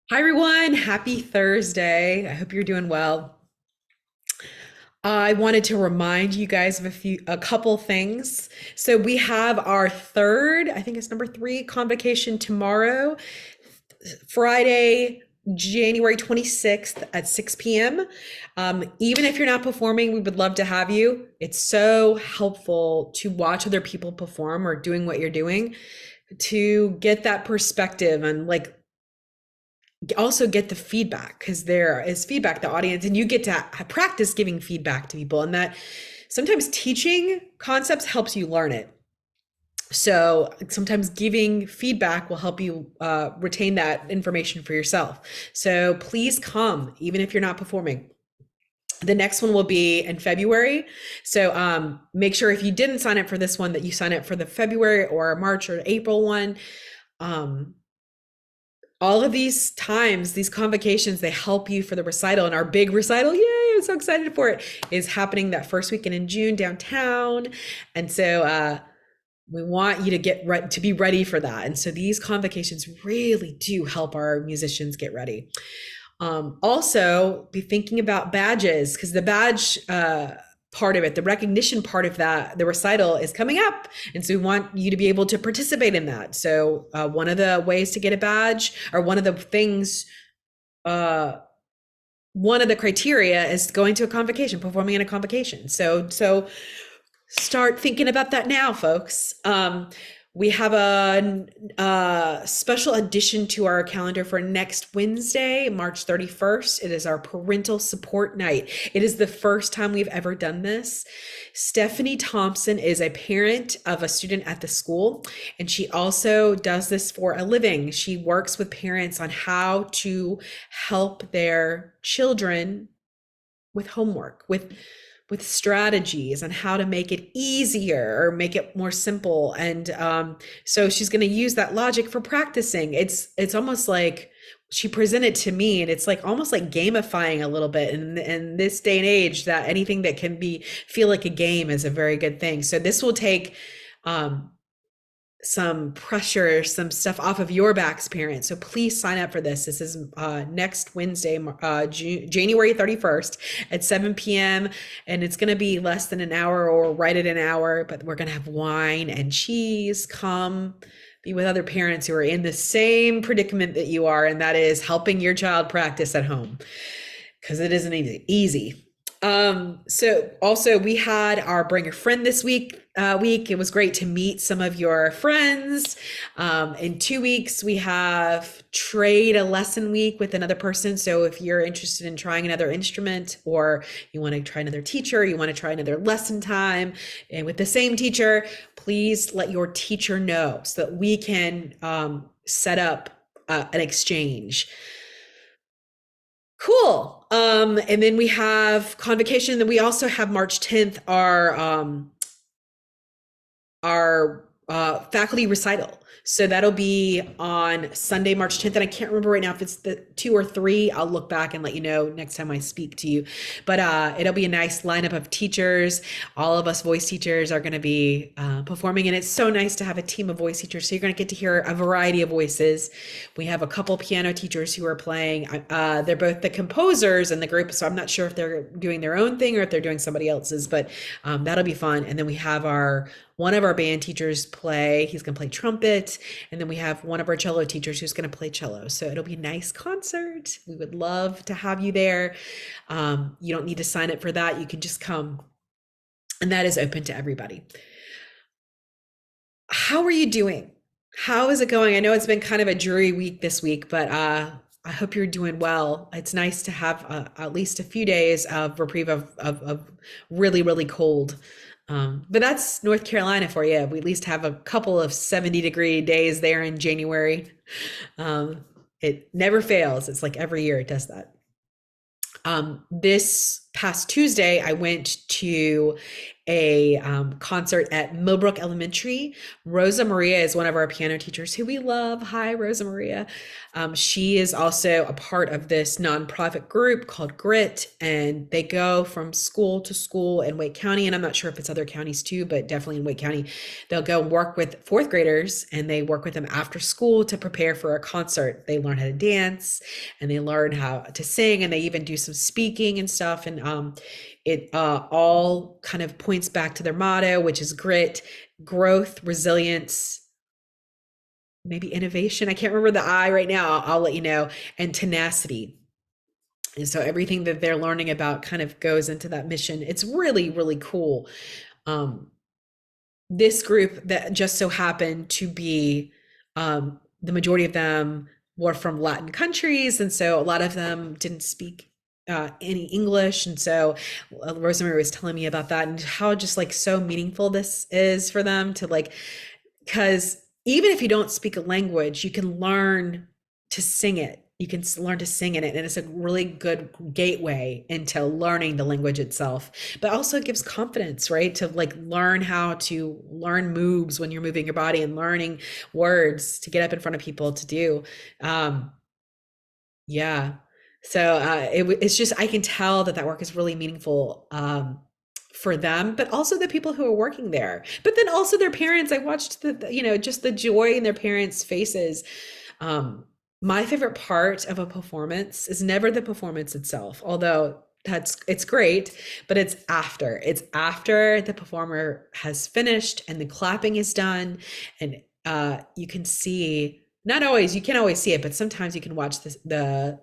Hi, everyone. Happy Thursday. I hope you're doing well. I wanted to remind you guys of a couple things. So we have our third, I think it's number three, convocation tomorrow, Friday, January 26th at 6 p.m. Even if you're not performing, we would love to have you. It's so helpful to watch other people perform or doing what you're doing to get that perspective and also get the feedback because there is feedback the audience and you get to practice giving feedback to people and that sometimes teaching concepts helps you learn it, so sometimes giving feedback will help you retain that information for yourself. So please come even if you're not performing. The next one will be in February. So make sure if you didn't sign up for this one that you sign up for the February or March or April one. um, all of these times, these convocations, they help you for the recital. And our big recital, yay, I'm so excited for it, is happening that first weekend in June downtown. And so we want you to to be ready for that. And so these convocations really do help our musicians get ready. Also, be thinking about badges because the badge part of it, the recognition part of that, the recital is coming up. And so we want you to be able to participate in that. So one of the ways to get a badge, or one of the things, uh, one of the criteria is going to a convocation, performing in a convocation. So start thinking about that now, folks. We have a special addition to our calendar for next Wednesday, March 31st. It is our parental support night. It is the first time we've ever done this. Stephanie Thompson is a parent of a student at the school, and she also does this for a living. She works with parents on how to help their children with homework, with strategies on how to make it easier or make it more simple. And so she's going to use that logic for practicing. It's almost like she presented to me, and it's like almost like gamifying a little bit in this day and age, that anything that can be feel like a game is a very good thing. So this will take some pressure, some stuff off of your backs, parents. So please sign up for this. This is next Wednesday, January 31st at 7 p.m. And it's going to be less than an hour or right at an hour, but we're going to have wine and cheese. Come be with other parents who are in the same predicament that you are, and that is helping your child practice at home, because it isn't easy. So also we had our Bring a Friend this week. It was great to meet some of your friends. In 2 weeks, we have Trade a Lesson Week with another person. So if you're interested in trying another instrument, or you want to try another teacher, you want to try another lesson time and with the same teacher, please let your teacher know so that we can set up an exchange. Cool. And then we have convocation. Then we also have March 10th, our faculty recital. So that'll be on Sunday, March 10th. And I can't remember right now if it's the 2 or 3. I'll look back and let you know next time I speak to you. But it'll be a nice lineup of teachers. All of us voice teachers are going to be performing. And it's so nice to have a team of voice teachers. So you're going to get to hear a variety of voices. We have a couple piano teachers who are playing. They're both the composers in the group. So I'm not sure if they're doing their own thing or if they're doing somebody else's, but that'll be fun. And then we have one of our band teachers play. He's going to play trumpet. And then we have one of our cello teachers who's going to play cello. So it'll be a nice concert. We would love to have you there. You don't need to sign up for that. You can just come. And that is open to everybody. How are you doing? How is it going? I know it's been kind of a dreary week this week, but I hope you're doing well. It's nice to have at least a few days of reprieve of really, really cold. But that's North Carolina for you. We at least have a couple of 70-degree days there in January. It never fails. It's like every year it does that. This past Tuesday, I went to a concert at Millbrook Elementary. Rosa Maria is one of our piano teachers who we love. Hi, Rosa Maria. She is also a part of this nonprofit group called Grit, and they go from school to school in Wake County. And I'm not sure if it's other counties too, but definitely in Wake County. They'll go work with fourth graders and they work with them after school to prepare for a concert. They learn how to dance and they learn how to sing, and they even do some speaking and stuff. And it all kind of points back to their motto, which is grit, growth, resilience, maybe innovation. I can't remember the I right now. I'll let you know. And tenacity. And so everything that they're learning about kind of goes into that mission. It's really, really cool. This group that just so happened to be, the majority of them were from Latin countries. And so a lot of them didn't speak any English. And so Rosemary was telling me about that and how just like so meaningful this is for them to like, because even if you don't speak a language, you can learn to sing it. You can learn to sing in it. And it's a really good gateway into learning the language itself, but also it gives confidence, right? To like learn how to learn moves when you're moving your body and learning words to get up in front of people to do. Yeah. So it's just, I can tell that that work is really meaningful for them, but also the people who are working there. But then also their parents. I watched just the joy in their parents' faces. My favorite part of a performance is never the performance itself, although it's great, but it's after the performer has finished and the clapping is done, and you can see, not always, you can't always see it, but sometimes you can watch the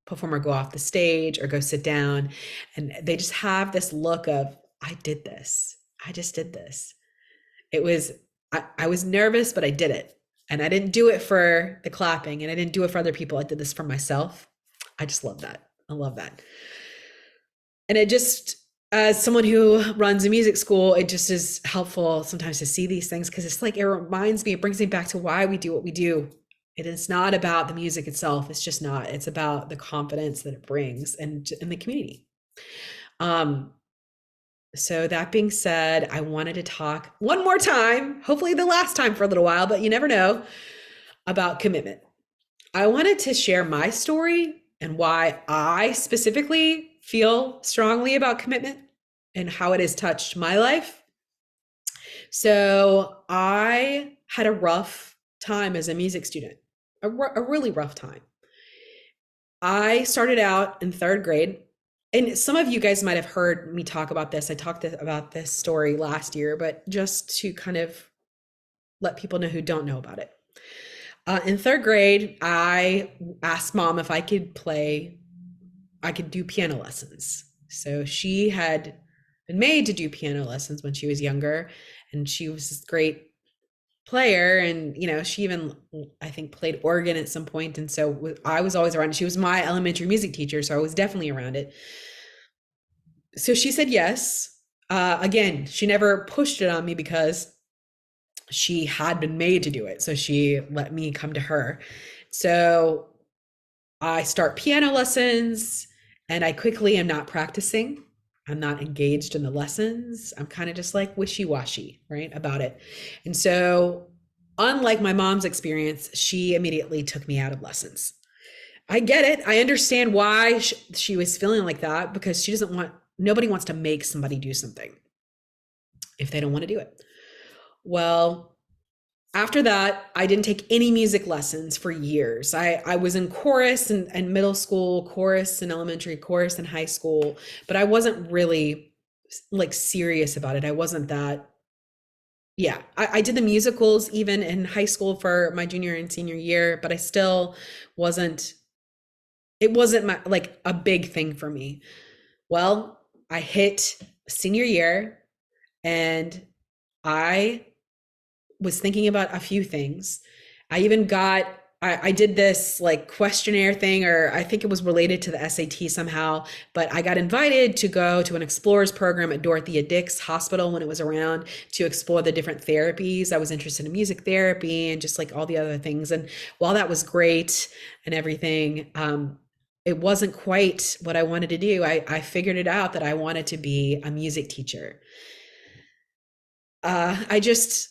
performer go off the stage or go sit down, and they just have this look of, I did this. I just did this. It was, I was nervous, but I did it. And I didn't do it for the clapping, and I didn't do it for other people. I did this for myself. I just love that. I love that. And it just, as someone who runs a music school, it just is helpful sometimes to see these things, because it's like, it reminds me, it brings me back to why we do what we do. It is not about the music itself. It's just not. It's about the confidence that it brings and in the community. So that being said, I wanted to talk one more time, hopefully the last time for a little while, but you never know, about commitment. I wanted to share my story and why I specifically feel strongly about commitment and how it has touched my life. So I had a rough time as a music student, a really rough time. I started out in third grade. And some of you guys might have heard me talk about this. I talked about this story last year, but just to kind of let people know who don't know about it. In third grade, I asked mom if I could do piano lessons. So she had been made to do piano lessons when she was younger, and she was this great player. And, she even, I think, played organ at some point. And so I was always around. She was my elementary music teacher, so I was definitely around it. So she said yes. Again, she never pushed it on me because she had been made to do it. So she let me come to her. So I start piano lessons, and I quickly am not practicing. I'm not engaged in the lessons. I'm kind of just like wishy-washy, right, about it. And so, unlike my mom's experience, she immediately took me out of lessons. I get it. I understand why she was feeling like that, because nobody wants to make somebody do something if they don't want to do it. Well, after that, I didn't take any music lessons for years. I was in chorus in middle school, chorus in elementary, chorus in high school, but I wasn't really like serious about it. I wasn't that. Yeah, I did the musicals even in high school for my junior and senior year, but I still wasn't, it wasn't like a big thing for me. Well, I hit senior year, and I was thinking about a few things. I even I did this like questionnaire thing, or I think it was related to the SAT somehow, but I got invited to go to an explorers program at Dorothea Dix Hospital when it was around, to explore the different therapies. I was interested in music therapy and just like all the other things. And while that was great and everything, it wasn't quite what I wanted to do. I figured it out that I wanted to be a music teacher. I just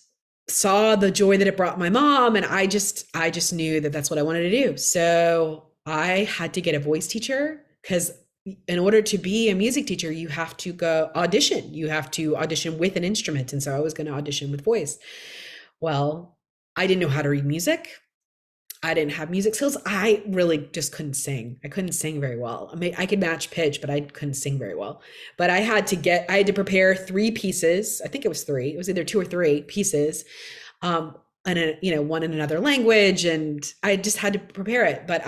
saw the joy that it brought my mom, and I just knew that that's what I wanted to do. So I had to get a voice teacher because in order to be a music teacher, you have to go audition. You have to audition with an instrument, and so I was going to audition with voice. Well, I didn't know how to read music. I didn't have music skills. I really just couldn't sing. I couldn't sing very well. I mean, I could match pitch, but I couldn't sing very well. But I had to prepare three pieces. I think it was three. It was either two or three pieces, and one in another language, and I just had to prepare it. But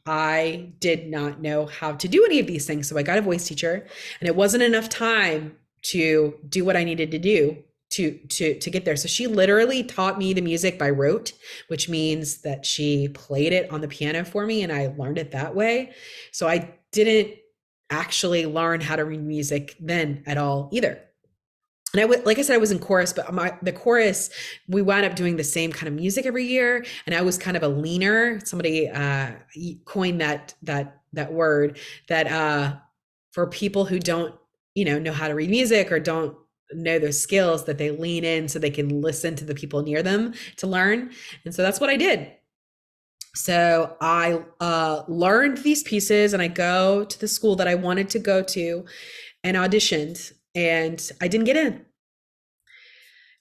I did not know how to do any of these things, so I got a voice teacher, and it wasn't enough time to do what I needed to do to get there. So she literally taught me the music by rote, which means that she played it on the piano for me and I learned it that way. So I didn't actually learn how to read music then at all either. And like I said, I was in chorus, but the chorus, we wound up doing the same kind of music every year. And I was kind of a leaner. Somebody coined that word that for people who don't, know how to read music or don't know those skills, that they lean in so they can listen to the people near them to learn. And so that's what I did. So I learned these pieces and I go to the school that I wanted to go to and auditioned, and I didn't get in.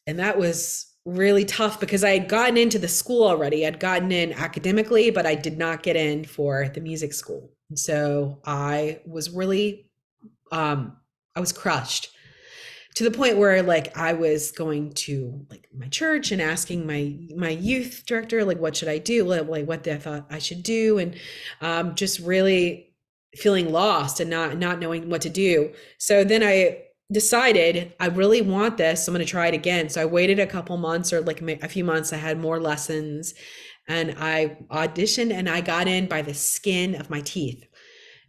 And that was really tough because I had gotten into the school already. I'd gotten in academically, but I did not get in for the music school. And so I was really, I was crushed to the point where like I was going to like my church and asking my youth director, like, what should I do? Like what I thought I should do. And just really feeling lost and not knowing what to do. So then I decided I really want this. So I'm going to try it again. So I waited a couple months or like a few months. I had more lessons and I auditioned and I got in by the skin of my teeth.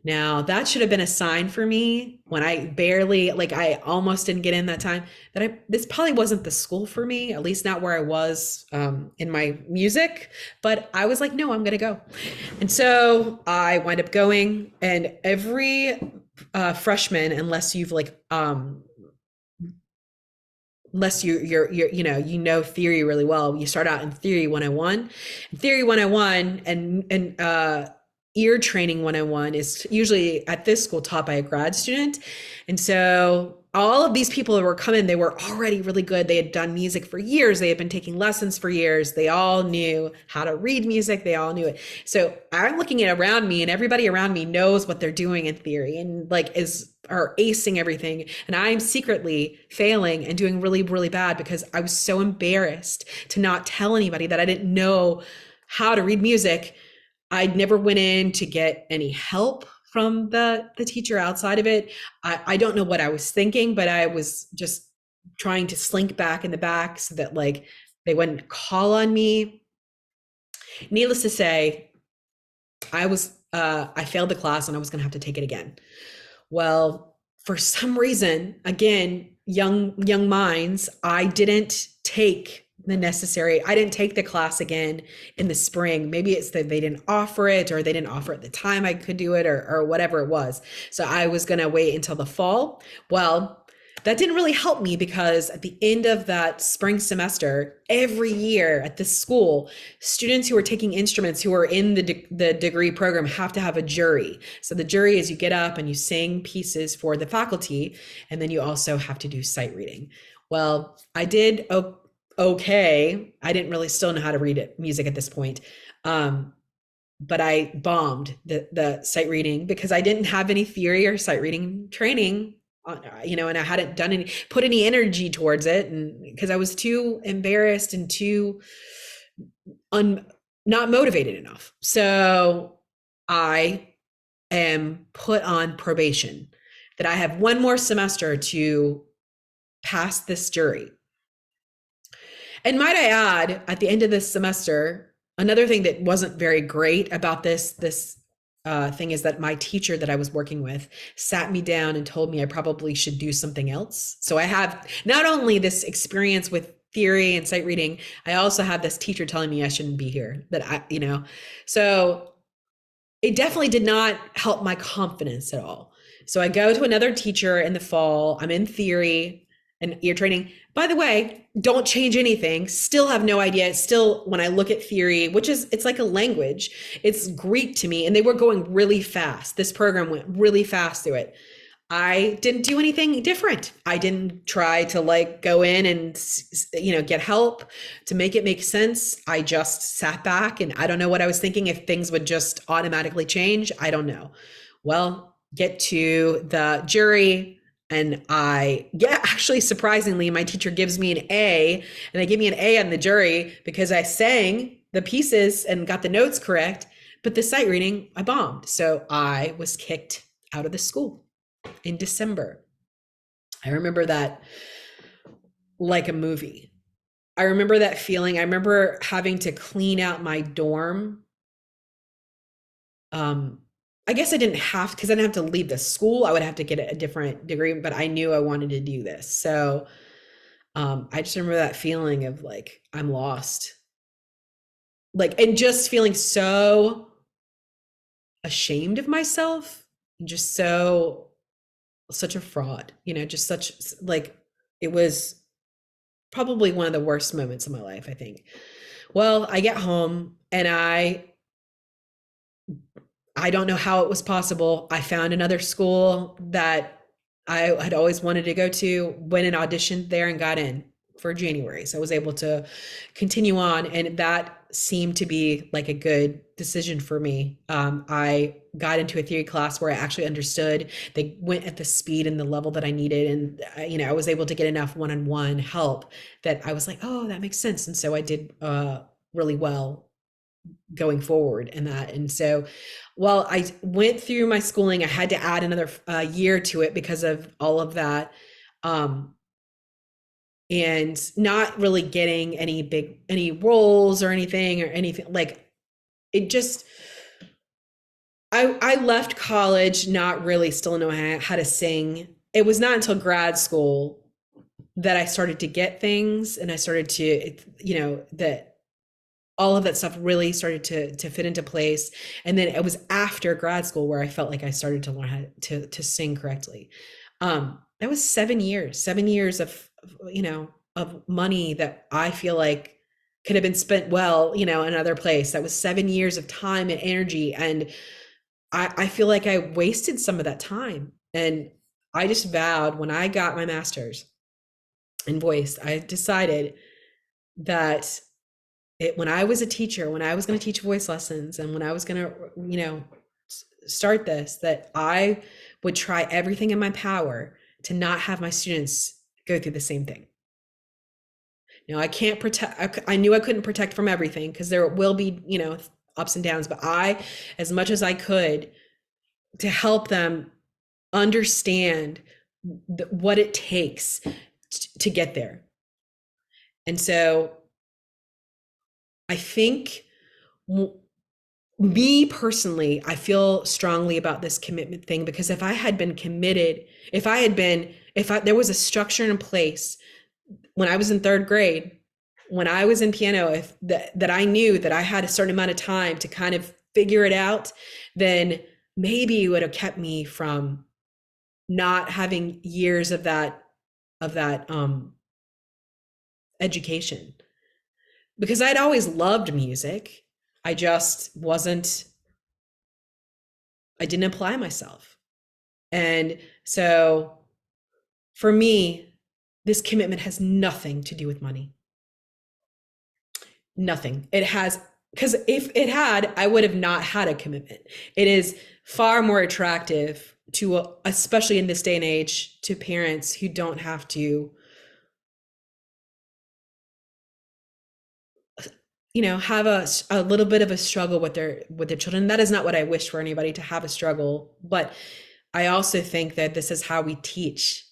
Now, that should have been a sign for me when I almost didn't get in that time, that this probably wasn't the school for me, at least not where I was in my music. But I was like, no, I'm going to go. And so I wind up going, and every freshman, unless you've unless you know theory really well, you start out in theory 101. Theory 101 and ear training 101 is usually at this school taught by a grad student. And so all of these people that were coming, they were already really good. They had done music for years. They had been taking lessons for years. They all knew how to read music. They all knew it. So I'm looking at around me, and everybody around me knows what they're doing in theory and like are acing everything. And I'm secretly failing and doing really, really bad because I was so embarrassed to not tell anybody that I didn't know how to read music. I never went in to get any help from the teacher outside of it. I don't know what I was thinking, but I was just trying to slink back in the back so that like they wouldn't call on me. Needless to say, I failed the class and I was going to have to take it again. Well, for some reason, again, young minds, I didn't take the class again in the spring. Maybe it's that they didn't offer it, or they didn't offer at the time I could do it, or whatever it was. So I was going to wait until the fall. Well, that didn't really help me because at the end of that spring semester, every year at this school, students who are taking instruments who are in the degree program have to have a jury. So the jury is you get up and you sing pieces for the faculty, and then you also have to do sight reading. Well, I did okay. I didn't really still know how to read music at this point. But I bombed the sight reading because I didn't have any theory or sight reading training, and I hadn't put any energy towards it, and because I was too embarrassed and too not motivated enough. So I am put on probation, that I have one more semester to pass this jury. And might I add, at the end of this semester, another thing that wasn't very great about this thing is that my teacher that I was working with sat me down and told me I probably should do something else. So I have not only this experience with theory and sight reading, I also have this teacher telling me I shouldn't be here, so it definitely did not help my confidence at all. So I go to another teacher in the fall. I'm in theory. and ear training. By the way, don't change anything. Still have no idea. Still, when I look at theory, which is, it's like a language, it's Greek to me, and they were going really fast. This program went really fast through it. I didn't do anything different. I didn't try to like go in and, get help to make it make sense. I just sat back, and I don't know what I was thinking, if things would just automatically change. I don't know. Well, get to the jury, and actually, surprisingly, my teacher gives me an A, and they give me an A on the jury because I sang the pieces and got the notes correct. But the sight reading, I bombed. So I was kicked out of the school in December. I remember that like a movie. I remember that feeling. I remember having to clean out my dorm. I guess I didn't have, because I didn't have to leave the school. I would have to get a different degree, but I knew I wanted to do this. So I just remember that feeling of like, I'm lost. Like, and just feeling so ashamed of myself, just such a fraud, just such, like, it was probably one of the worst moments of my life, I think. Well, I get home, and I don't know how it was possible. I found another school that I had always wanted to go to, went and auditioned there and got in for January. So I was able to continue on, and that seemed to be like a good decision for me. I got into a theory class where I actually understood. They went at the speed and the level that I needed, and I was able to get enough one-on-one help that I was like, oh, that makes sense. And so I did really well going forward in that. And so, while I went through my schooling, I had to add another year to it because of all of that. And not really getting any roles or anything like it just, I left college not really still knowing how to sing. It was not until grad school that I started to get things, and I started to, that all of that stuff really started to fit into place. And then it was after grad school where I felt like I started to learn how to sing correctly. That was 7 years of money that I feel like could have been spent well, in another place. That was 7 years of time and energy. And I feel like I wasted some of that time. And I just vowed, when I got my master's in voice, I decided that when I was a teacher, when I was going to teach voice lessons, and when I was going to, start this, that I would try everything in my power to not have my students go through the same thing. I can't protect, I knew I couldn't protect from everything, because there will be, ups and downs, but as much as I could, to help them understand what it takes to get there. And so I think, me personally, I feel strongly about this commitment thing, because if I had been committed, if there was a structure in place when I was in third grade, when I was in piano, that I knew that I had a certain amount of time to kind of figure it out, then maybe it would have kept me from not having years of that education, because I'd always loved music. I just I didn't apply myself. And so for me, this commitment has nothing to do with money. Nothing. It has, because if it had, I would have not had a commitment. It is far more attractive to, especially in this day and age, to parents who don't have to, have a little bit of a struggle with their children. That is not what I wish for anybody, to have a struggle. But I also think that this is how we teach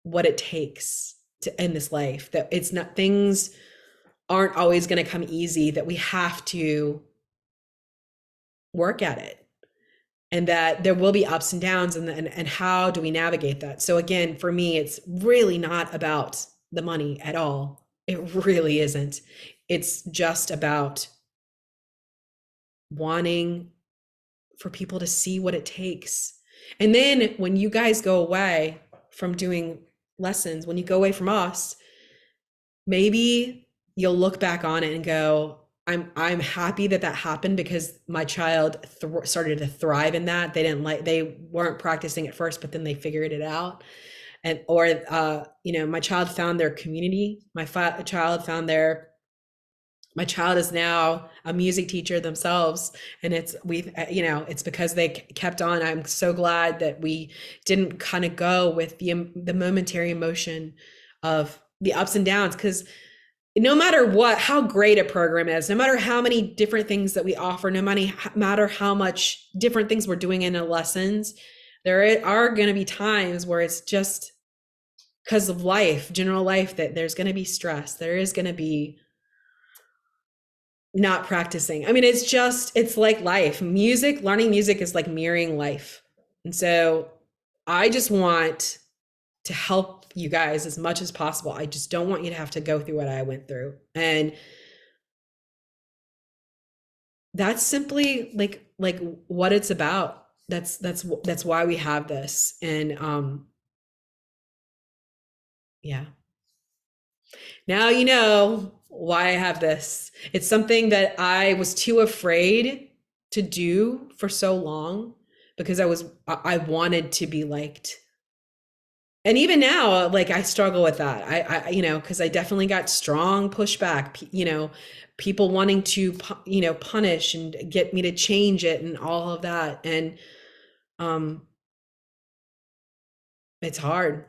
what it takes to end this life, that it's not, things aren't always going to come easy, that we have to work at it, and that there will be ups and downs, and how do we navigate that? So again, for me, it's really not about the money at all. It really isn't. It's just about wanting for people to see what it takes. And then when you guys go away from doing lessons, when you go away from us, maybe you'll look back on it and go, I'm happy that that happened because my child started to thrive in that. They weren't practicing at first, but then they figured it out. And or my child found their community. Child found their my child is now a music teacher themselves, and it's because they kept on. I'm so glad that we didn't kind of go with the momentary emotion of the ups and downs, because no matter how great a program is, no matter how many different things that we offer, no matter how much different things we're doing in the lessons, there are going to be times where it's just because of life, general life, that there's going to be stress. There is going to be not practicing. I mean, it's like life. Learning music is like mirroring life. And so I just want to help you guys as much as possible. I just don't want you to have to go through what I went through. And that's simply like what it's about. That's why we have this. And yeah. Now you know why I have this. It's something that I was too afraid to do for so long because I wanted to be liked. And even now, like, I struggle with that. Because I definitely got strong pushback, people wanting to, punish and get me to change it and all of that. And um, it's hard.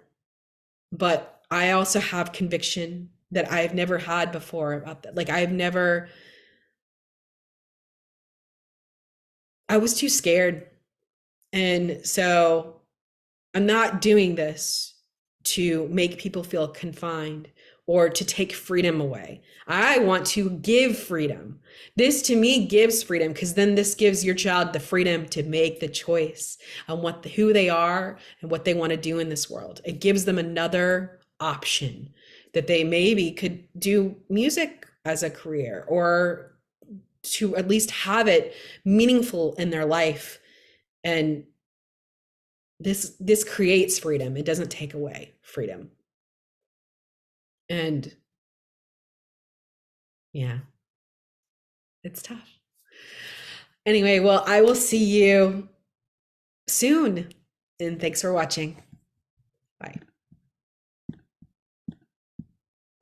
But I also have conviction that I've never had before about that. Like, I was too scared. And so I'm not doing this to make people feel confined or to take freedom away. I want to give freedom. This to me gives freedom, because then this gives your child the freedom to make the choice on who they are and what they want to do in this world. It gives them another option, that they maybe could do music as a career, or to at least have it meaningful in their life. And this creates freedom. It doesn't take away freedom. And yeah, it's tough. Anyway, well, I will see you soon. And thanks for watching. Bye.